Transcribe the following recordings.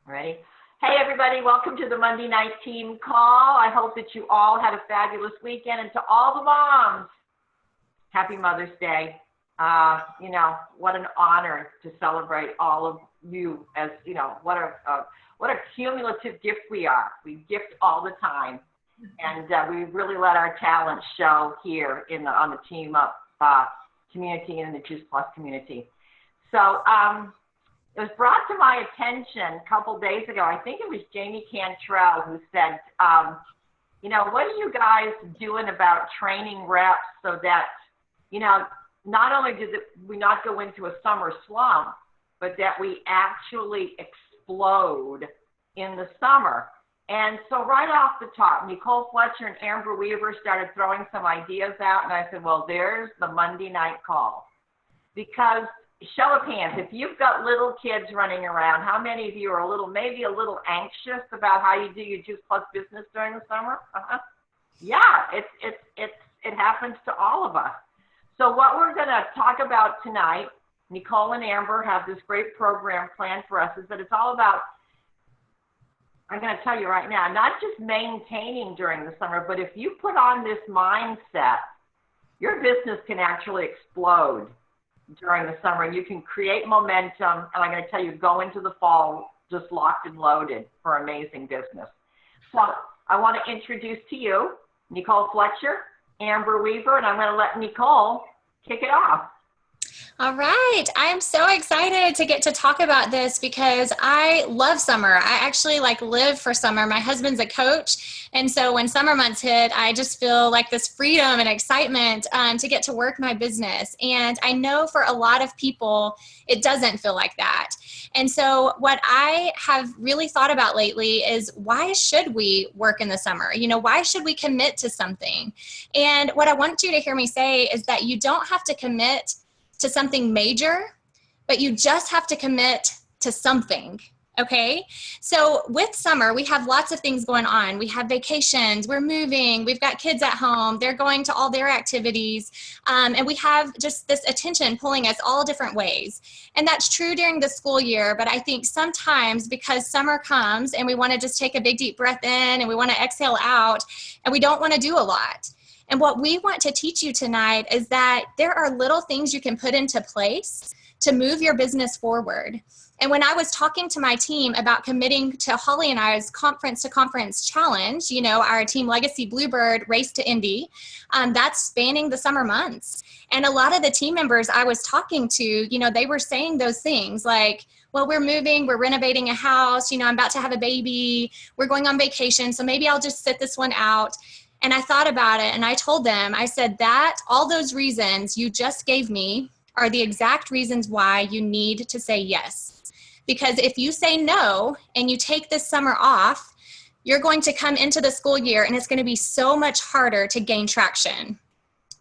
Ready? Hey, everybody. Welcome to the Monday night team call. I hope that you all had a fabulous weekend. And to all the moms, happy Mother's Day. What an honor to celebrate all of you as, what a cumulative gift we are. We gift all the time. And we really let our talents show here on the Team Up community and the Juice Plus community. So it was brought to my attention a couple days ago. I think it was Jamie Cantrell who said, what are you guys doing about training reps so that, not only do we not go into a summer slump, but that we actually explode in the summer. And so right off the top, Nicole Fletcher and Amber Weaver started throwing some ideas out, and I said, well, there's the Monday night call. Because, show of hands, if you've got little kids running around, how many of you are maybe a little anxious about how you do your Juice Plus business during the summer? Yeah, it happens to all of us. So what we're going to talk about tonight, Nicole and Amber have this great program planned for us, is that it's all about, I'm going to tell you right now, not just maintaining during the summer, but if you put on this mindset, your business can actually explode during the summer, and you can create momentum. And I'm going to tell you, go into the fall just locked and loaded for amazing business. So I want to introduce to you Nicole Fletcher, Amber Weaver, and I'm going to let Nicole kick it off. All right. I am so excited to get to talk about this because I love summer. I actually live for summer. My husband's a coach. And so when summer months hit, I just feel like this freedom and excitement to get to work my business. And I know for a lot of people, it doesn't feel like that. And so what I have really thought about lately is, why should we work in the summer? Why should we commit to something? And what I want you to hear me say is that you don't have to commit to something major, but you just have to commit to something. Okay. So with summer, we have lots of things going on. We have vacations, we're moving, we've got kids at home, they're going to all their activities. And we have just this attention pulling us all different ways. And that's true during the school year. But I think sometimes because summer comes and we want to just take a big deep breath in and we want to exhale out and we don't want to do a lot. And what we want to teach you tonight is that there are little things you can put into place to move your business forward. And when I was talking to my team about committing to Holly and I's conference to conference challenge, our Team Legacy Bluebird Race to Indy, that's spanning the summer months. And a lot of the team members I was talking to, they were saying those things like, well, we're moving, we're renovating a house, I'm about to have a baby, we're going on vacation, so maybe I'll just sit this one out. And I thought about it and I told them, I said that all those reasons you just gave me are the exact reasons why you need to say yes. Because if you say no and you take this summer off, you're going to come into the school year and it's going to be so much harder to gain traction.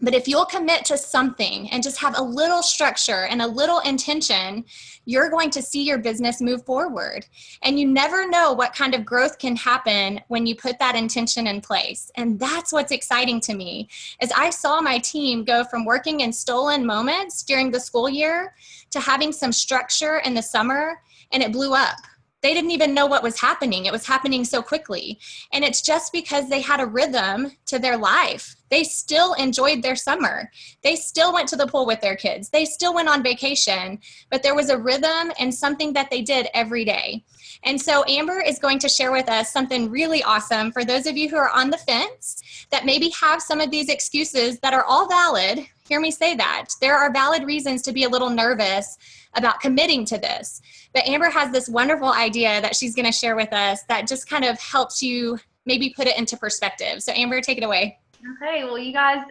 But if you'll commit to something and just have a little structure and a little intention, you're going to see your business move forward. And you never know what kind of growth can happen when you put that intention in place. And that's what's exciting to me, is I saw my team go from working in stolen moments during the school year to having some structure in the summer, and it blew up. They didn't even know what was happening. It was happening so quickly. And it's just because they had a rhythm to their life. They still enjoyed their summer. They still went to the pool with their kids. They still went on vacation, but there was a rhythm and something that they did every day. And so Amber is going to share with us something really awesome for those of you who are on the fence that maybe have some of these excuses that are all valid. Hear me say that. There are valid reasons to be a little nervous about committing to this. But Amber has this wonderful idea that she's going to share with us that just kind of helps you maybe put it into perspective. So Amber, take it away. Okay, well, you guys,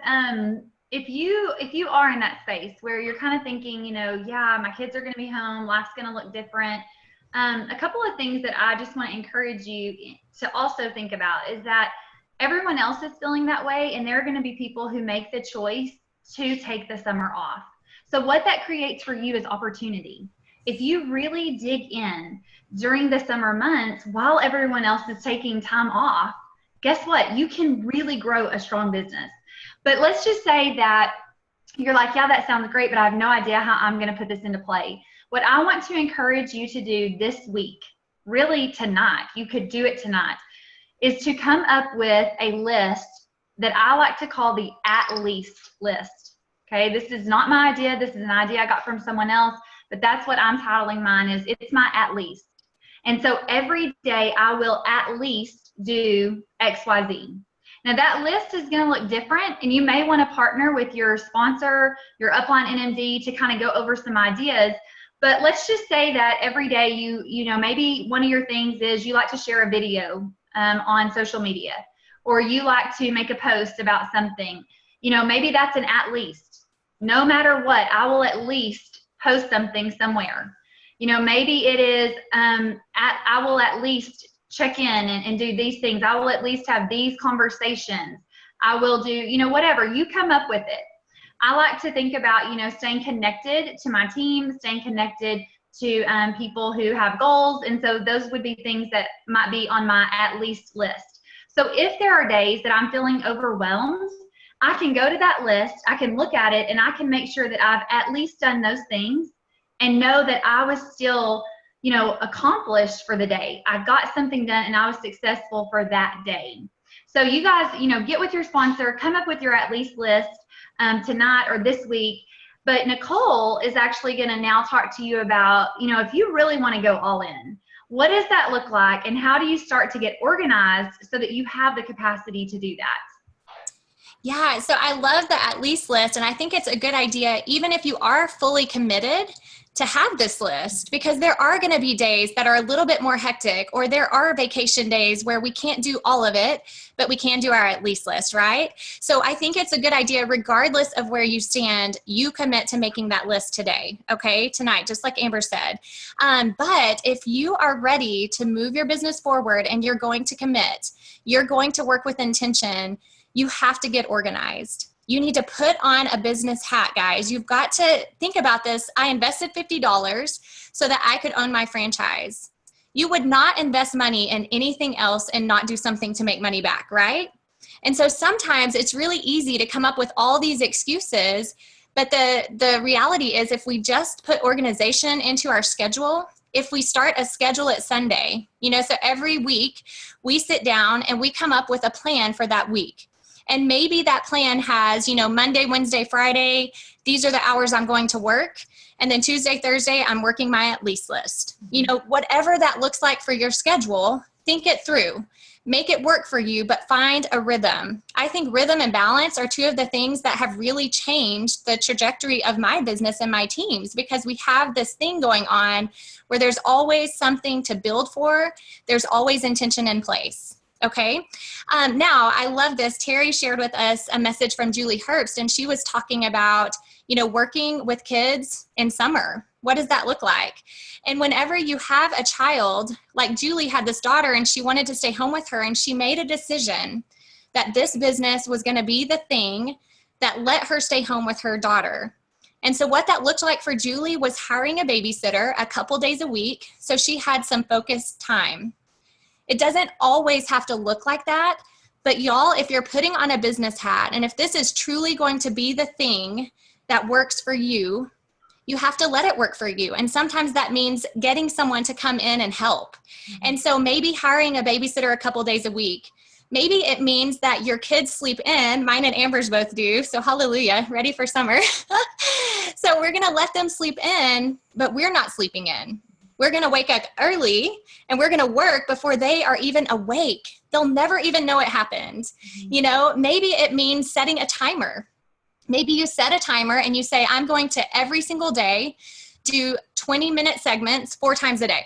if you are in that space where you're kind of thinking, yeah, my kids are going to be home, life's going to look different. A couple of things that I just want to encourage you to also think about is that everyone else is feeling that way, and there are going to be people who make the choice to take the summer off. So what that creates for you is opportunity. If you really dig in during the summer months while everyone else is taking time off, guess what? You can really grow a strong business. But let's just say that you're like, yeah, that sounds great, but I have no idea how I'm going to put this into play. What I want to encourage you to do this week, really tonight, you could do it tonight, is to come up with a list that I like to call the at least list. Okay, this is not my idea. This is an idea I got from someone else, but that's what I'm titling mine is it's my at least. And so every day I will at least do XYZ. Now that list is going to look different, and you may want to partner with your sponsor, your upline NMD, to kind of go over some ideas. But let's just say that every day you know, maybe one of your things is you like to share a video on social media, or you like to make a post about something. You know, maybe that's an at least. No matter what, I will at least post something somewhere. You know, maybe it is I will at least check in and do these things. I will at least have these conversations. I will do, you know, whatever. You come up with it. I like to think about, you know, staying connected to my team, staying connected to people who have goals. And so those would be things that might be on my at least list. So if there are days that I'm feeling overwhelmed, I can go to that list, I can look at it, and I can make sure that I've at least done those things and know that I was still, you know, accomplished for the day. I got something done and I was successful for that day. So you guys, you know, get with your sponsor, come up with your at least list tonight or this week. But Nicole is actually going to now talk to you about, you know, if you really want to go all in, what does that look like, and how do you start to get organized so that you have the capacity to do that? Yeah, so I love the at least list, and I think it's a good idea, even if you are fully committed, to have this list, because there are going to be days that are a little bit more hectic, or there are vacation days where we can't do all of it, but we can do our at least list, right? So I think it's a good idea, regardless of where you stand, you commit to making that list today, okay, tonight, just like Amber said. But if you are ready to move your business forward and you're going to commit, you're going to work with intention, you have to get organized. You need to put on a business hat, guys. You've got to think about this. I invested $50 so that I could own my franchise. You would not invest money in anything else and not do something to make money back, right? And so sometimes it's really easy to come up with all these excuses, but the reality is, if we just put organization into our schedule, if we start a schedule at Sunday, you know, so every week we sit down and we come up with a plan for that week. And maybe that plan has, you know, Monday, Wednesday, Friday, these are the hours I'm going to work. And then Tuesday, Thursday, I'm working my at least list. You know, whatever that looks like for your schedule, think it through. Make it work for you, but find a rhythm. I think rhythm and balance are two of the things that have really changed the trajectory of my business and my teams, because we have this thing going on where there's always something to build for. There's always intention in place. Okay. Now I love this. Terry shared with us a message from Julie Herbst, and she was talking about, you know, working with kids in summer. What does that look like? And whenever you have a child, like Julie had this daughter and she wanted to stay home with her, and she made a decision that this business was going to be the thing that let her stay home with her daughter. And so what that looked like for Julie was hiring a babysitter a couple days a week, so she had some focused time. It doesn't always have to look like that, but y'all, if you're putting on a business hat, and if this is truly going to be the thing that works for you, you have to let it work for you. And sometimes that means getting someone to come in and help. And so maybe hiring a babysitter a couple days a week. Maybe it means that your kids sleep in. Mine and Amber's both do. So hallelujah, ready for summer. So we're going to let them sleep in, but we're not sleeping in. We're going to wake up early and we're going to work before they are even awake. They'll never even know it happened. You know, maybe it means setting a timer. Maybe you set a timer and you say, I'm going to every single day do 20-minute segments 4 times a day.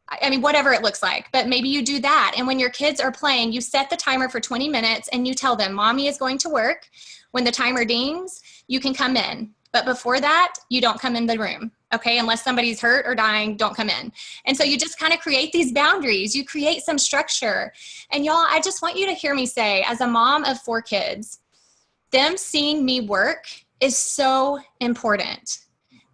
I mean, whatever it looks like, but maybe you do that. And when your kids are playing, you set the timer for 20 minutes and you tell them, mommy is going to work. When the timer dings, you can come in. But before that, you don't come in the room. Okay, unless somebody's hurt or dying, don't come in. And so you just kind of create these boundaries. You create some structure. And y'all, I just want you to hear me say, as a mom of 4 kids, them seeing me work is so important.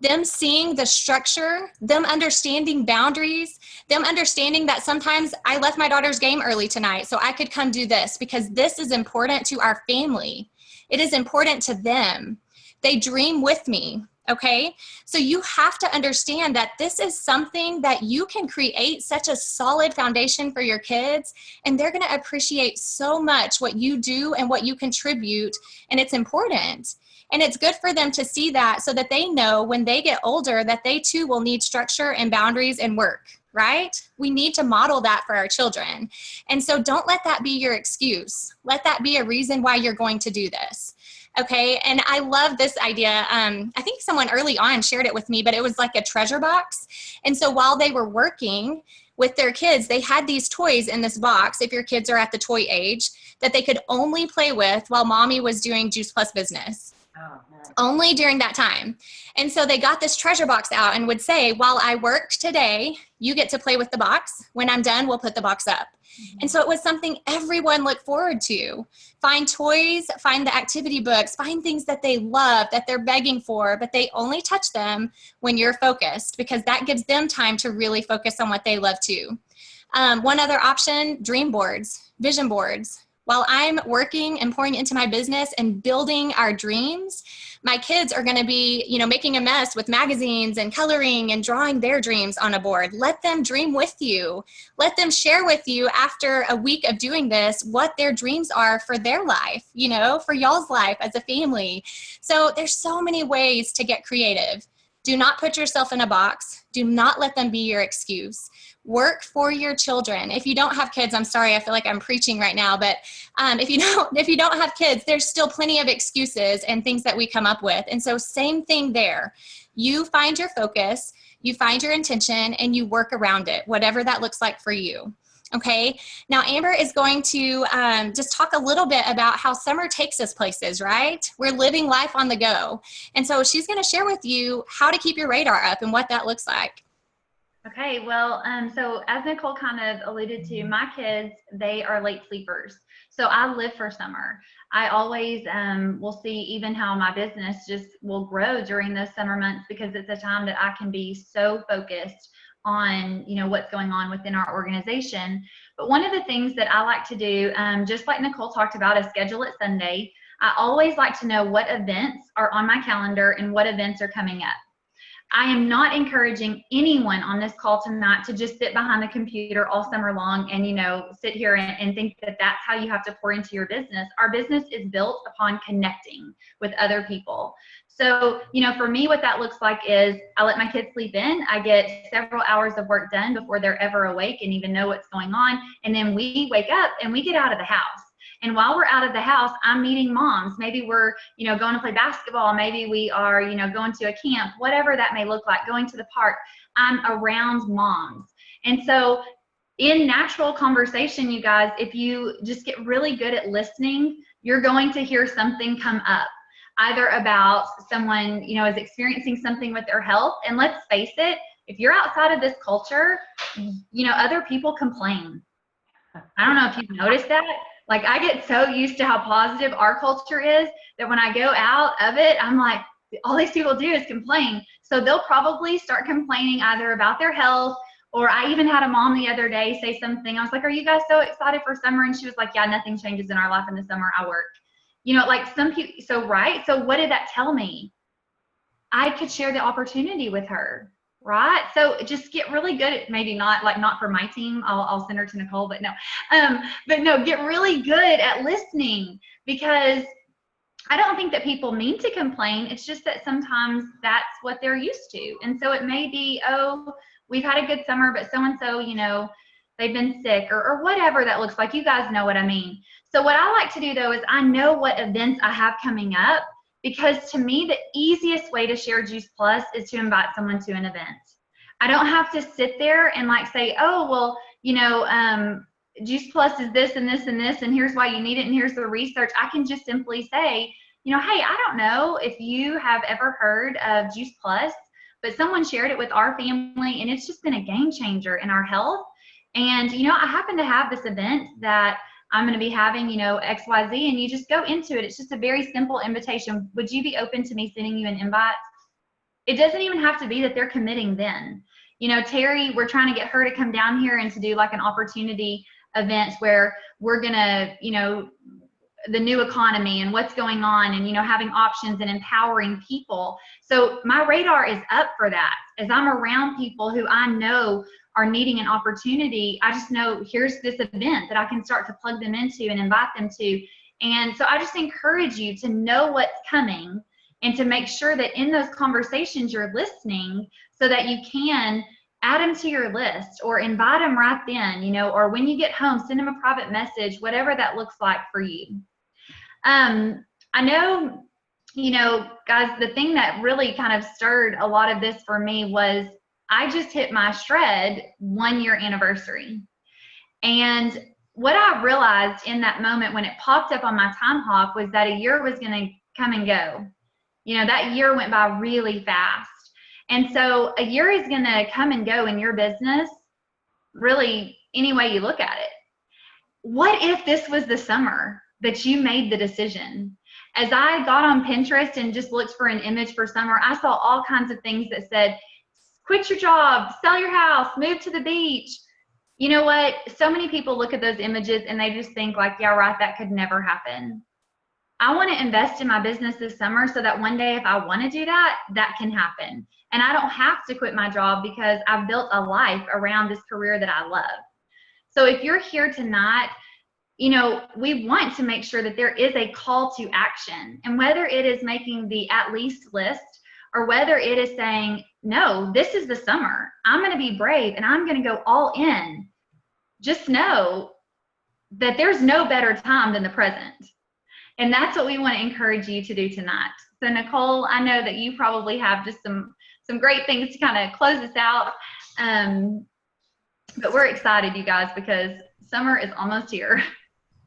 Them seeing the structure, them understanding boundaries, them understanding that sometimes I left my daughter's game early tonight so I could come do this because this is important to our family. It is important to them. They dream with me. Okay, so you have to understand that this is something that you can create such a solid foundation for your kids, and they're going to appreciate so much what you do and what you contribute, and it's important. And it's good for them to see that so that they know when they get older that they too will need structure and boundaries and work, right? We need to model that for our children. And so don't let that be your excuse. Let that be a reason why you're going to do this. Okay, and I love this idea. I think someone early on shared it with me, but it was like a treasure box. And so while they were working with their kids, they had these toys in this box, if your kids are at the toy age, that they could only play with while mommy was doing Juice Plus business. Oh, nice. Only during that time. And so they got this treasure box out and would say, while I worked today, you get to play with the box. When I'm done, we'll put the box up. And so it was something everyone looked forward to. Find toys, find the activity books, find things that they love, that they're begging for, but they only touch them when you're focused, because that gives them time to really focus on what they love too. One other option, dream boards, vision boards. While I'm working and pouring into my business and building our dreams, my kids are going to be, making a mess with magazines and coloring and drawing their dreams on a board. Let them dream with you. Let them share with you after a week of doing this what their dreams are for their life, for y'all's life as a family. So there's so many ways to get creative. Do not put yourself in a box. Do not let them be your excuse. Work for your children. If you don't have kids, I'm sorry, I feel like I'm preaching right now, but if you don't have kids, there's still plenty of excuses and things that we come up with. And so same thing there. You find your focus, you find your intention, and you work around it, whatever that looks like for you. Okay, now Amber is going to just talk a little bit about how summer takes us places, right? We're living life on the go. And so she's going to share with you how to keep your radar up and what that looks like. Okay, well, so as Nicole kind of alluded to, my kids, they are late sleepers. So I live for summer. I always will see even how my business just will grow during those summer months, because it's a time that I can be so focused on, what's going on within our organization. But one of the things that I like to do, just like Nicole talked about, is schedule it Sunday. I always like to know what events are on my calendar and what events are coming up. I am not encouraging anyone on this call tonight to just sit behind the computer all summer long and, sit here and think that that's how you have to pour into your business. Our business is built upon connecting with other people. So, for me, what that looks like is I let my kids sleep in. I get several hours of work done before they're ever awake and even know what's going on. And then we wake up and we get out of the house. And while we're out of the house, I'm meeting moms. Maybe we're, going to play basketball. Maybe we are, going to a camp, whatever that may look like, going to the park. I'm around moms. And so in natural conversation, you guys, if you just get really good at listening, you're going to hear something come up, either about someone, is experiencing something with their health. And let's face it, if you're outside of this culture, other people complain. I don't know if you've noticed that. Like, I get so used to how positive our culture is that when I go out of it, I'm like, all these people do is complain. So they'll probably start complaining either about their health, or I even had a mom the other day say something. I was like, are you guys so excited for summer? And she was like, yeah, nothing changes in our life in the summer. I work. Like some people, right? So what did that tell me? I could share the opportunity with her. Right. So just get really good at, maybe not for my team. I'll send her to Nicole, but no, get really good at listening, because I don't think that people mean to complain. It's just that sometimes that's what they're used to. And so it may be, oh, we've had a good summer, but so-and-so, they've been sick or whatever that looks like. You guys know what I mean. So what I like to do though, is I know what events I have coming up. Because to me, the easiest way to share Juice Plus is to invite someone to an event. I don't have to sit there and say, oh, well, Juice Plus is this and this and this, and here's why you need it, and here's the research. I can just simply say, hey, I don't know if you have ever heard of Juice Plus, but someone shared it with our family, and it's just been a game changer in our health. And, I happen to have this event that I'm going to be having, XYZ, and you just go into it. It's just a very simple invitation. Would you be open to me sending you an invite? It doesn't even have to be that they're committing then. Terry, we're trying to get her to come down here and to do an opportunity event where we're going to, the new economy and what's going on, and, you know, having options and empowering people. So my radar is up for that. As I'm around people who I know are needing an opportunity, I just know here's this event that I can start to plug them into and invite them to. And so I just encourage you to know what's coming and to make sure that in those conversations you're listening, so that you can add them to your list or invite them right then, you know, or when you get home, send them a private message, whatever that looks like for you. I know, you know, guys, the thing that really kind of stirred a lot of this for me was I just hit my Shred 1 year anniversary. And what I realized in that moment when it popped up on my time hop was that a year was going to come and go. You know, that year went by really fast. And so a year is going to come and go in your business, really, any way you look at it. What if this was the summer that you made the decision? As I got on Pinterest and just looked for an image for summer, I saw all kinds of things that said, quit your job, sell your house, move to the beach. You know what? So many people look at those images and they just think like, yeah, right, that could never happen. I want to invest in my business this summer so that one day if I want to do that, that can happen. And I don't have to quit my job because I've built a life around this career that I love. So if you're here tonight, you know, we want to make sure that there is a call to action. And whether it is making the at least list or whether it is saying, no, this is the summer. I'm going to be brave and I'm going to go all in. Just know that there's no better time than the present. And that's what we want to encourage you to do tonight. So Nicole, I know that you probably have just some great things to kind of close us out. But we're excited, you guys, because summer is almost here.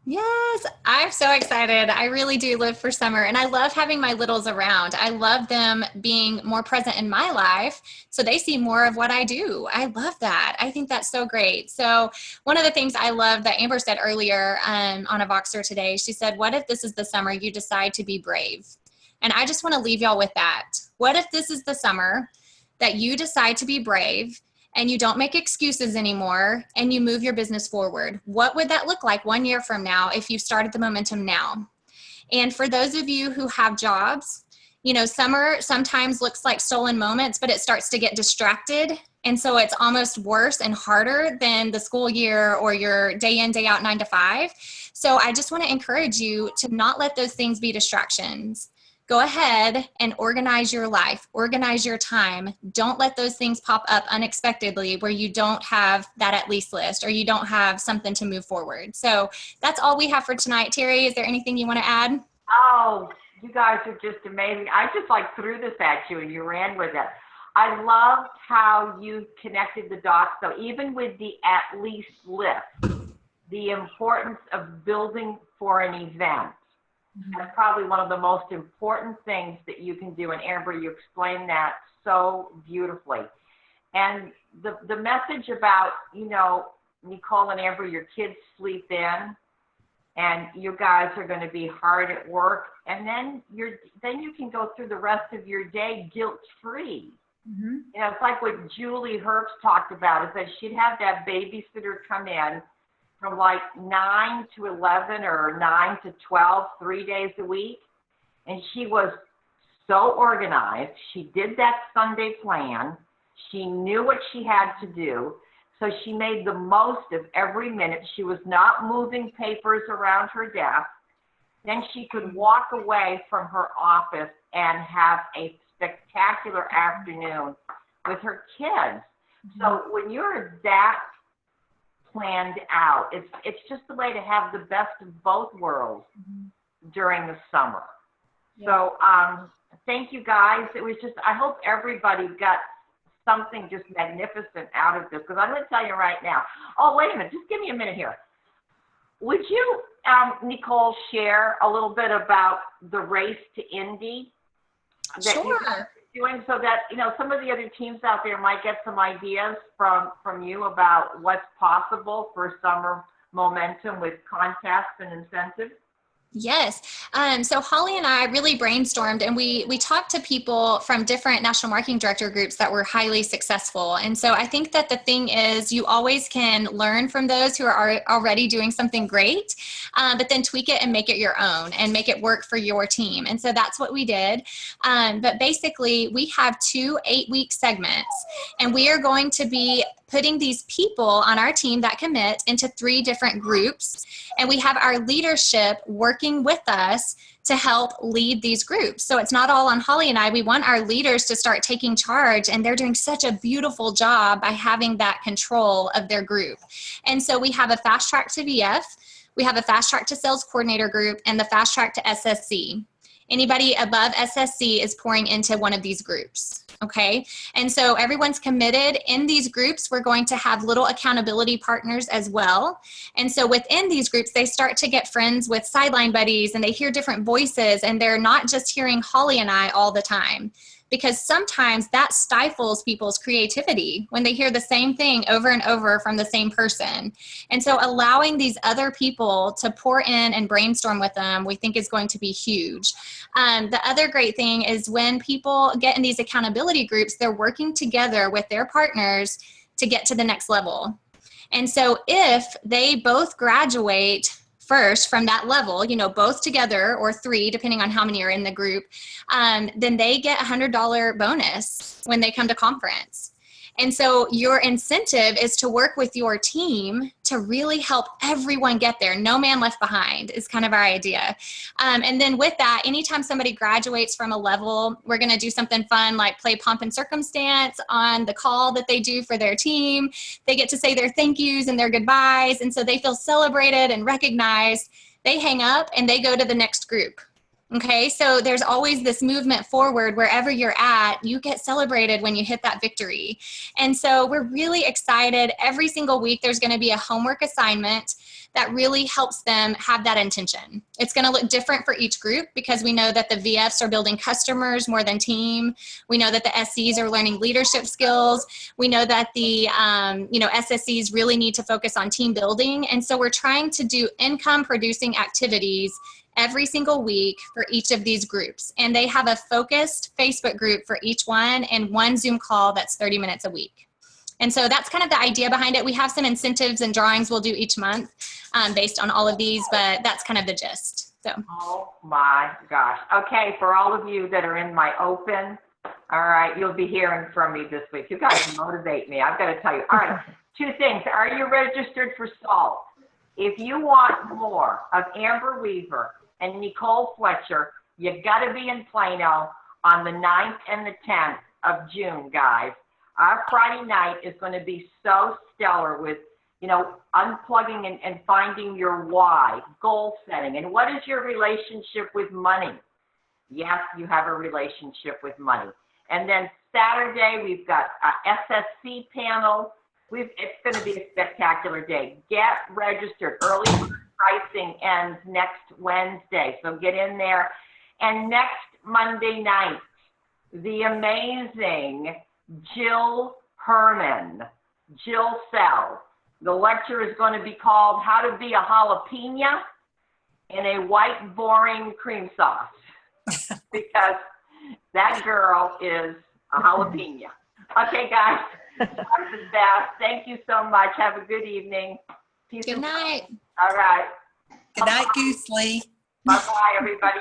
Yes, I'm so excited. I really do live for summer, and I love having my littles around. I love them being more present in my life so they see more of what I do. I love that. I think that's so great. So one of the things I love that Amber said earlier on a Voxer today, she said, what if this is the summer you decide to be brave? And I just want to leave y'all with that. What if this is the summer that you decide to be brave and you don't make excuses anymore and you move your business forward? What would that look like 1 year from now if you started the momentum now? And for those of you who have jobs, you know, summer sometimes looks like stolen moments, but it starts to get distracted. And so it's almost worse and harder than the school year or your day in, day out, 9 to 5. So I just want to encourage you to not let those things be distractions. Go ahead and organize your life, organize your time. Don't let those things pop up unexpectedly where you don't have that at least list or you don't have something to move forward. So that's all we have for tonight. Terry, is there anything you want to add? Oh, you guys are just amazing. I just like threw this at you and you ran with it. I loved how you connected the dots. So even with the at least list, the importance of building for an event. That's probably one of the most important things that you can do. And Amber, you explained that so beautifully. And the message about, you know, Nicole and Amber, your kids sleep in and you guys are going to be hard at work. And then you can go through the rest of your day guilt-free. Mm-hmm. You know, it's like what Julie Herbst talked about, is that she'd have that babysitter come in from like 9 to 11 or 9 to 12, 3 days a week. And she was so organized. She did that Sunday plan. She knew what she had to do. So she made the most of every minute. She was not moving papers around her desk. Then she could walk away from her office and have a spectacular afternoon with her kids. So when you're that planned out, it's just the way to have the best of both worlds during the summer. Yeah. So thank you guys. It was just, I hope everybody got something just magnificent out of this, because I'm going to tell you right now. Oh, wait a minute, just give me a minute here. Would you, Nicole, share a little bit about the race to Indy that Sure. you're doing, so that, you know, some of the other teams out there might get some ideas from you about what's possible for summer momentum with contests and incentives? Yes. So Holly and I really brainstormed, and we talked to people from different national marketing director groups that were highly successful. And so I think that the thing is, you always can learn from those who are already doing something great, but then tweak it and make it your own and make it work for your team. And so that's what we did. But basically, we have 2 8-week segments, and we are going to be putting these people on our team that commit into 3 different groups. And we have our leadership working with us to help lead these groups. So it's not all on Holly and I. We want our leaders to start taking charge, and they're doing such a beautiful job by having that control of their group. And so we have a fast track to VF, we have a fast track to sales coordinator group, and the fast track to SSC. Anybody above SSC is pouring into one of these groups. Okay. And so everyone's committed. In these groups, we're going to have little accountability partners as well. And so within these groups, they start to get friends with sideline buddies, and they hear different voices, and they're not just hearing Holly and I all the time. Because sometimes that stifles people's creativity when they hear the same thing over and over from the same person. And so allowing these other people to pour in and brainstorm with them, we think is going to be huge. The other great thing is when people get in these accountability groups, they're working together with their partners to get to the next level. And so if they both graduate first from that level, both together or 3, depending on how many are in the group, then they get a $100 bonus when they come to conference. And so your incentive is to work with your team to really help everyone get there. No man left behind is kind of our idea. And then with that, anytime somebody graduates from a level, we're going to do something fun like play pomp and circumstance on the call that they do for their team. They get to say their thank yous and their goodbyes. And so they feel celebrated and recognized. They hang up and they go to the next group. Okay, so there's always this movement forward. Wherever you're at, you get celebrated when you hit that victory. And so we're really excited. Every single week, there's going to be a homework assignment that really helps them have that intention. It's going to look different for each group because we know that the VFs are building customers more than team. We know that the SCs are learning leadership skills. We know that the SSCs really need to focus on team building. And so we're trying to do income producing activities every single week for each of these groups. And they have a focused Facebook group for each one and one Zoom call that's 30 minutes a week. And so that's kind of the idea behind it. We have some incentives and drawings we'll do each month based on all of these, but that's kind of the gist. So. Oh my gosh. Okay, for all of you that are in my open, all right, you'll be hearing from me this week. You guys motivate me. I've got to tell you. All right, 2 things. Are you registered for SALT? If you want more of Amber Weaver and Nicole Fletcher, you got to be in Plano on the 9th and the 10th of June, guys. Our Friday night is going to be so stellar with, unplugging and finding your why, goal setting, and what is your relationship with money? Yes, you have a relationship with money. And then Saturday, we've got SSC panel. It's going to be a spectacular day. Get registered. Early pricing ends next Wednesday, so get in there. And next Monday night, the amazing Jill Herman, Jill Sell. The lecture is going to be called How to Be a Jalapeno in a White Boring Cream Sauce, because that girl is a jalapeno. Okay, guys, I'm the best. Thank you so much. Have a good evening. Peace. Good night. All right. Good night, Goosely. Bye-bye, everybody.